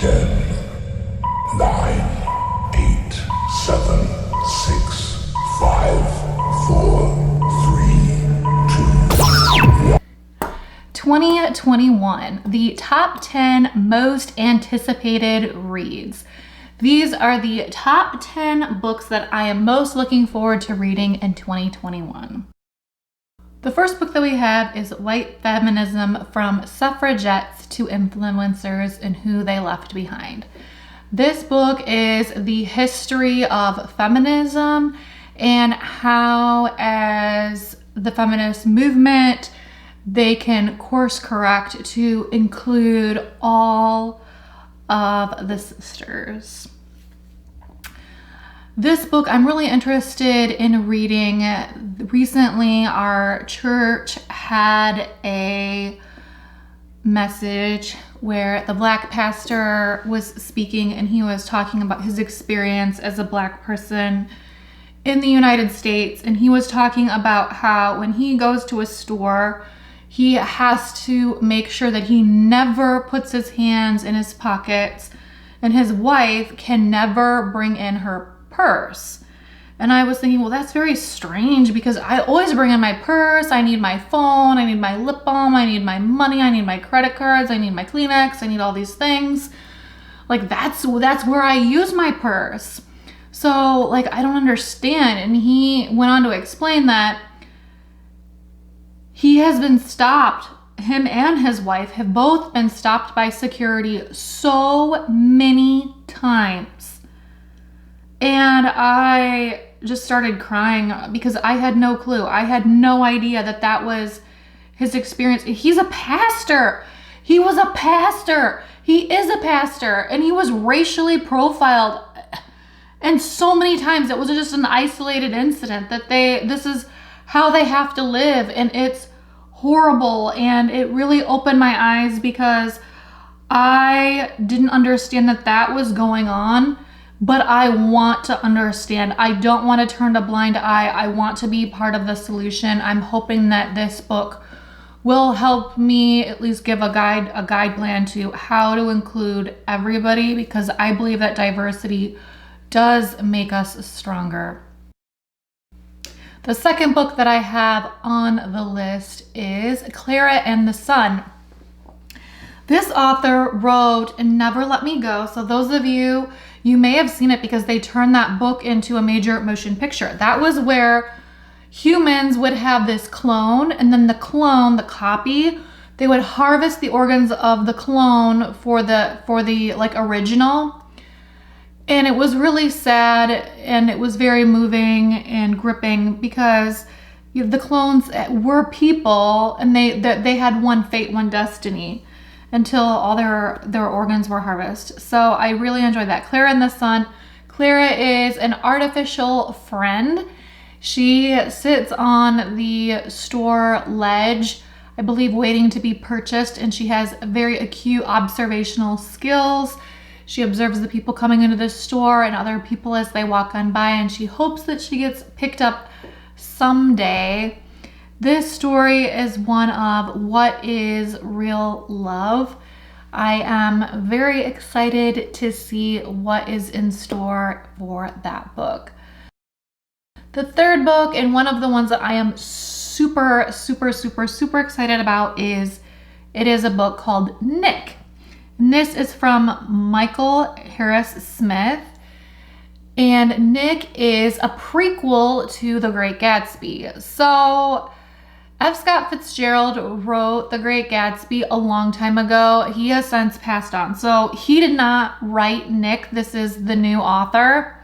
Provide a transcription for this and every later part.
10, 9, 8, 7, 6, 5, 4, 3, 2, 1. 2021, the top 10 most anticipated reads. These are the top 10 books that I am most looking forward to reading in 2021. The first book that we have is White Feminism: From Suffragettes to Influencers and Who They Left Behind. This book is the history of feminism and how, as the feminist movement, they can course correct to include all of the sisters. This book I'm really interested in reading. Recently, our church had a message where the Black pastor was speaking, and he was talking about his experience as a Black person in the United States. And he was talking about how when he goes to a store, he has to make sure that he never puts his hands in his pockets, and his wife can never bring in her purse. And I was thinking, well, that's very strange because I always bring in my purse. I need my phone, I need my lip balm, I need my money, I need my credit cards, I need my Kleenex, I need all these things. Like that's where I use my purse. So like, I don't understand. And he went on to explain that he has been stopped. Him and his wife have both been stopped by security so many times. And I just started crying because I had no clue. I had no idea that that was his experience. He's a pastor. He was a pastor. He is a pastor. And he was racially profiled. And so many times it wasn't just an isolated incident that this is how they have to live. And it's horrible. And it really opened my eyes because I didn't understand that was going on. But I want to understand. I don't want to turn a blind eye. I want to be part of the solution. I'm hoping that this book will help me at least give a guide plan to how to include everybody, because I believe that diversity does make us stronger. The second book that I have on the list is Clara and the Sun. This author wrote Never Let Me Go. So those of you may have seen it because they turned that book into a major motion picture. That was where humans would have this clone, and then the copy, they would harvest the organs of the clone for the like original. And it was really sad, and it was very moving and gripping because the clones were people, and they had one fate, one destiny, until all their organs were harvested. So I really enjoyed that. Clara and the Sun. Clara is an artificial friend. She sits on the store ledge, I believe, waiting to be purchased, and she has very acute observational skills. She observes the people coming into the store and other people as they walk on by, and she hopes that she gets picked up someday. This story is one of what is real love. I am very excited to see what is in store for that book. The third book, and one of the ones that I am super excited about, is a book called Nick. And this is from Michael Harris Smith. And Nick is a prequel to The Great Gatsby. So F. Scott Fitzgerald wrote The Great Gatsby a long time ago. He has since passed on. So he did not write Nick. This is the new author.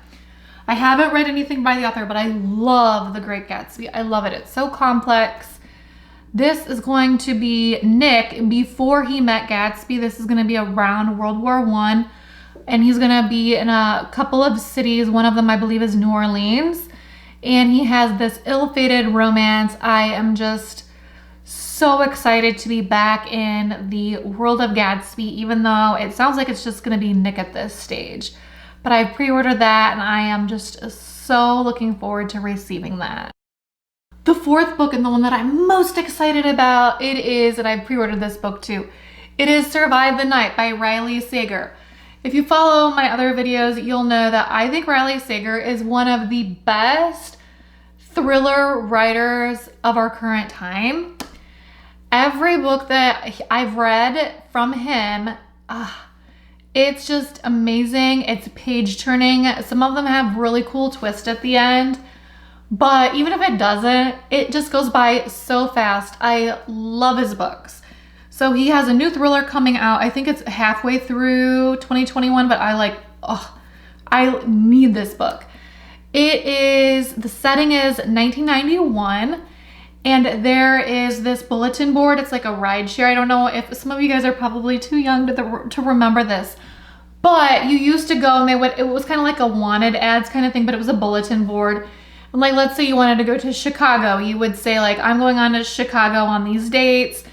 I haven't read anything by the author, but I love The Great Gatsby. I love it. It's so complex. This is going to be Nick before he met Gatsby. This is going to be around World War I. And he's going to be in a couple of cities. One of them, I believe, is New Orleans. And he has this ill-fated romance. I am just so excited to be back in the world of Gatsby, even though it sounds like it's just going to be Nick at this stage. But I pre-ordered that, and I am just so looking forward to receiving that. The fourth book, and the one that I'm most excited about, it is, and I pre-ordered this book too, it is Survive the Night by Riley Sager. If you follow my other videos, you'll know that I think Riley Sager is one of the best thriller writers of our current time. Every book that I've read from him, it's just amazing. It's page turning. Some of them have really cool twists at the end, but even if it doesn't, it just goes by so fast. I love his books. So he has a new thriller coming out. I think it's halfway through 2021, but I need this book. The setting is 1991, and there is this bulletin board. It's like a ride share. I don't know if some of you guys are probably too young to remember this, but you used to go and it was kind of like a wanted ads kind of thing, but it was a bulletin board. And like, let's say you wanted to go to Chicago, you would say like, I'm going on to Chicago on these dates.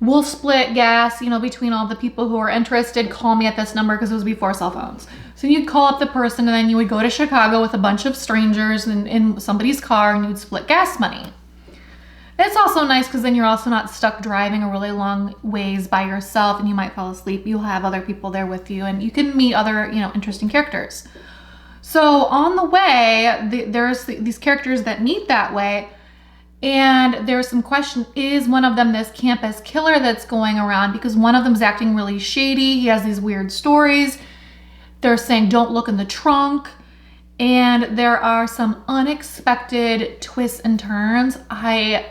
We'll split gas, between all the people who are interested. Call me at this number, because it was before cell phones. So you'd call up the person, and then you would go to Chicago with a bunch of strangers in somebody's car, and you'd split gas money. It's also nice because then you're also not stuck driving a really long ways by yourself, and you might fall asleep. You'll have other people there with you, and you can meet other, interesting characters. So on the way, there's these characters that meet that way. And there's some question, is one of them this campus killer that's going around? Because one of them's acting really shady. He has these weird stories. They're saying, don't look in the trunk. And there are some unexpected twists and turns. I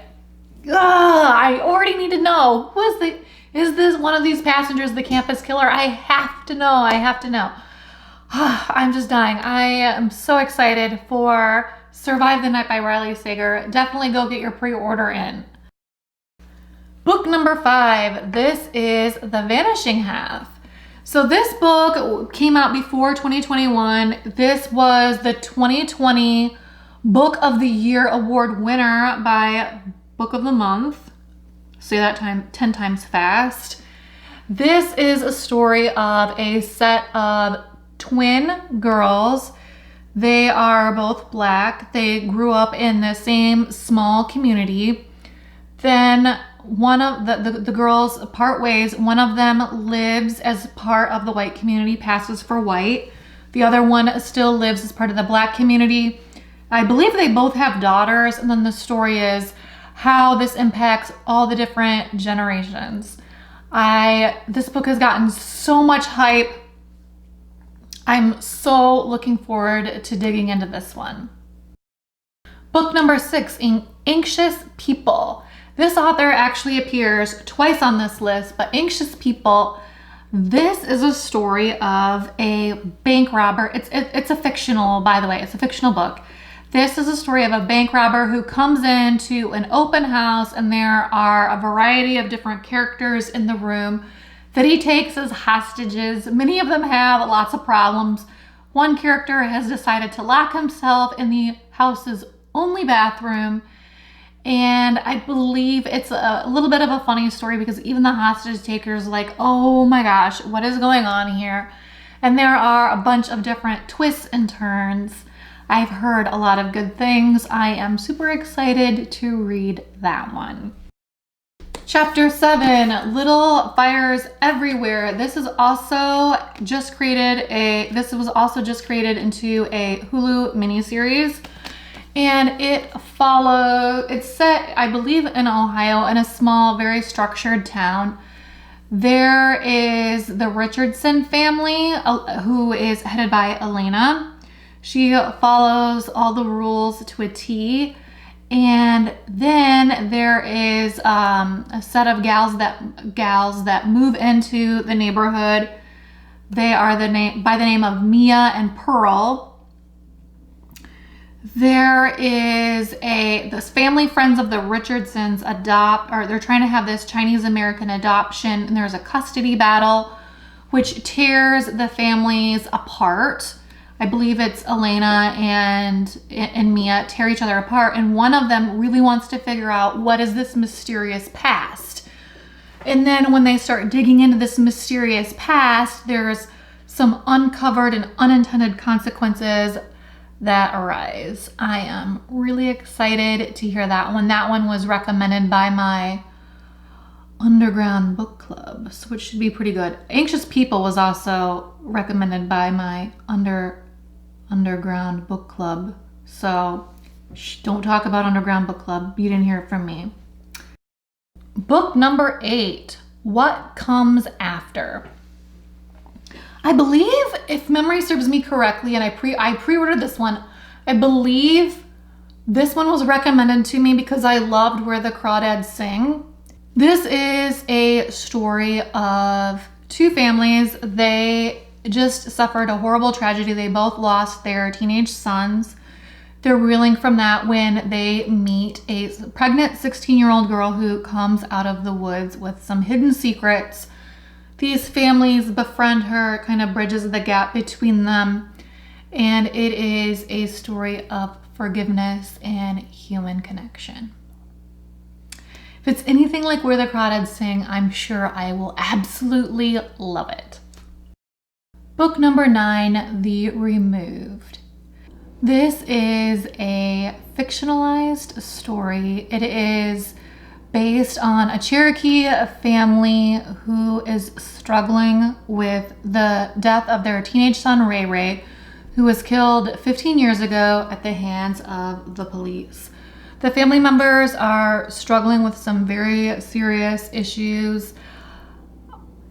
already need to know. Is this one of these passengers the campus killer? I have to know. I'm just dying. I am so excited for Survive the Night by Riley Sager. Definitely go get your pre-order in. Book number 5. This is The Vanishing Half. So this book came out before 2021. This was the 2020 Book of the Year award winner by Book of the Month. Say that 10 times fast. This is a story of a set of twin girls. They are both Black. They grew up in the same small community. Then one of the girls part ways. One of them lives as part of the white community, passes for white. The other one still lives as part of the Black community. I believe they both have daughters, and then the story is how this impacts all the different generations. This book has gotten so much hype. I'm so looking forward to digging into this one. Book number 6, Anxious People. This author actually appears twice on this list, but Anxious People, this is a story of a bank robber. It's a fictional, by the way, it's a fictional book. This is a story of a bank robber who comes into an open house, and there are a variety of different characters in the room that he takes as hostages. Many of them have lots of problems. One character has decided to lock himself in the house's only bathroom. And I believe it's a little bit of a funny story, because even the hostage takers are like, oh my gosh, what is going on here? And there are a bunch of different twists and turns. I've heard a lot of good things. I am super excited to read that one. Chapter 7, Little Fires Everywhere. This was also just created into a Hulu miniseries, and it's set, I believe, in Ohio, in a small, very structured town. There is the Richardson family, who is headed by Elena. She follows all the rules to a T. And then there is a set of gals that move into the neighborhood. They are by the name of Mia and Pearl. There is this family friends of the Richardsons they're trying to have this Chinese American adoption, and there's a custody battle which tears the families apart. I believe it's Elena and Mia tear each other apart, and one of them really wants to figure out what is this mysterious past. And then when they start digging into this mysterious past, there's some uncovered and unintended consequences that arise. I am really excited to hear that one. That one was recommended by my underground book club, so it should be pretty good. Anxious People was also recommended by my underground book club, so don't talk about underground book club. You didn't hear it from me. Book number 8, What Comes After. I believe, if memory serves me correctly, and I pre-ordered this one, I believe this one was recommended to me because I loved Where the Crawdads Sing. This is a story of two families. They just suffered a horrible tragedy. They both lost their teenage sons. They're reeling from that when they meet a pregnant 16-year-old girl who comes out of the woods with some hidden secrets. These families befriend her, kind of bridges the gap between them, and it is a story of forgiveness and human connection. If it's anything like Where the Crawdads Sing, I'm sure I will absolutely love it. Book number 9, The Removed. This is a fictionalized story. It is based on a Cherokee family who is struggling with the death of their teenage son, Ray Ray, who was killed 15 years ago at the hands of the police. The family members are struggling with some very serious issues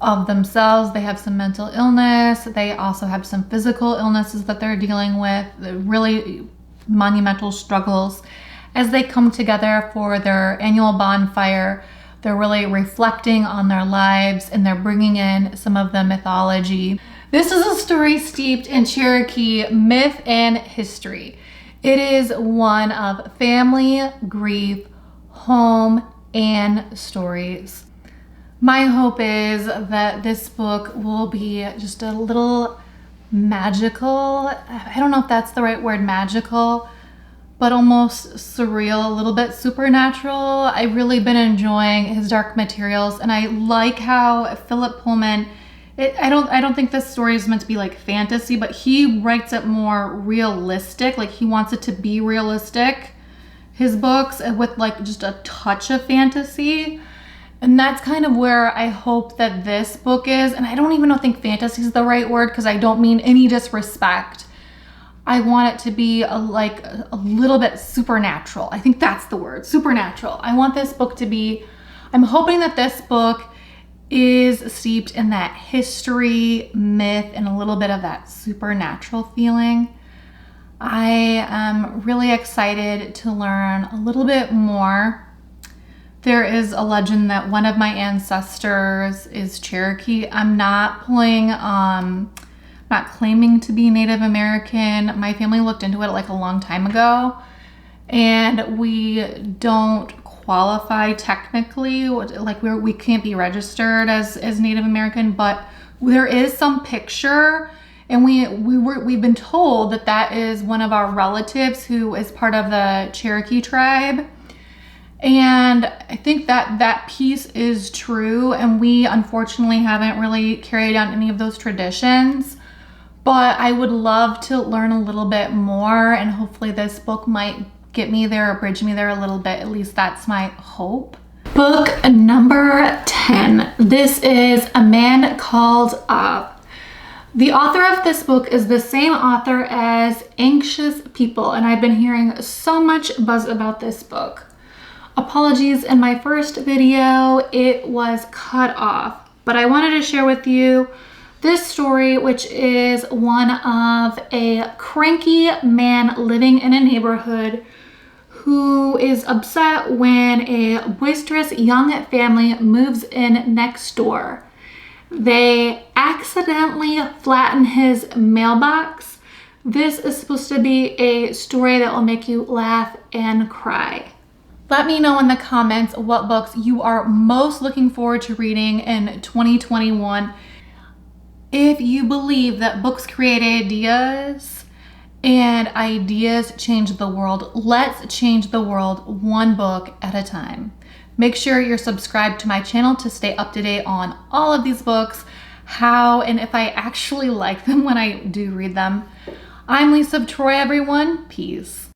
of themselves. They have some mental illness. They also have some physical illnesses that they're dealing with, really monumental struggles. As they come together for their annual bonfire, they're really reflecting on their lives, and they're bringing in some of the mythology. This is a story steeped in Cherokee myth and history. It is one of family, grief, home, and stories. My hope is that this book will be just a little magical. I don't know if that's the right word, magical, but almost surreal, a little bit supernatural. I've really been enjoying his dark materials, and I like how Philip Pullman, I don't think this story is meant to be like fantasy, but he writes it more realistic. Like, he wants it to be realistic, his books, with like just a touch of fantasy. And that's kind of where I hope that this book is. And I don't even think fantasy is the right word, because I don't mean any disrespect. I want it to be a little bit supernatural. I think that's the word, supernatural. I want this book to be, I'm hoping that this book is steeped in that history, myth, and a little bit of that supernatural feeling. I am really excited to learn a little bit more. There is a legend that one of my ancestors is Cherokee. I'm not claiming to be Native American. My family looked into it like a long time ago, and we don't qualify technically. Like, we can't be registered as Native American, but there is some picture, and we've been told that that is one of our relatives who is part of the Cherokee tribe. And I think that piece is true, and we unfortunately haven't really carried on any of those traditions. But I would love to learn a little bit more, and hopefully this book might get me there or bridge me there a little bit. At least that's my hope. Book number 10. This is A Man Called Up. The author of this book is the same author as Anxious People, and I've been hearing so much buzz about this book. Apologies, in my first video, it was cut off, but I wanted to share with you this story, which is one of a cranky man living in a neighborhood who is upset when a boisterous young family moves in next door. They accidentally flatten his mailbox. This is supposed to be a story that will make you laugh and cry. Let me know in the comments what books you are most looking forward to reading in 2021. If you believe that books create ideas and ideas change the world, let's change the world one book at a time. Make sure you're subscribed to my channel to stay up to date on all of these books, how and if I actually like them when I do read them. I'm Lisa of Troy, everyone. Peace.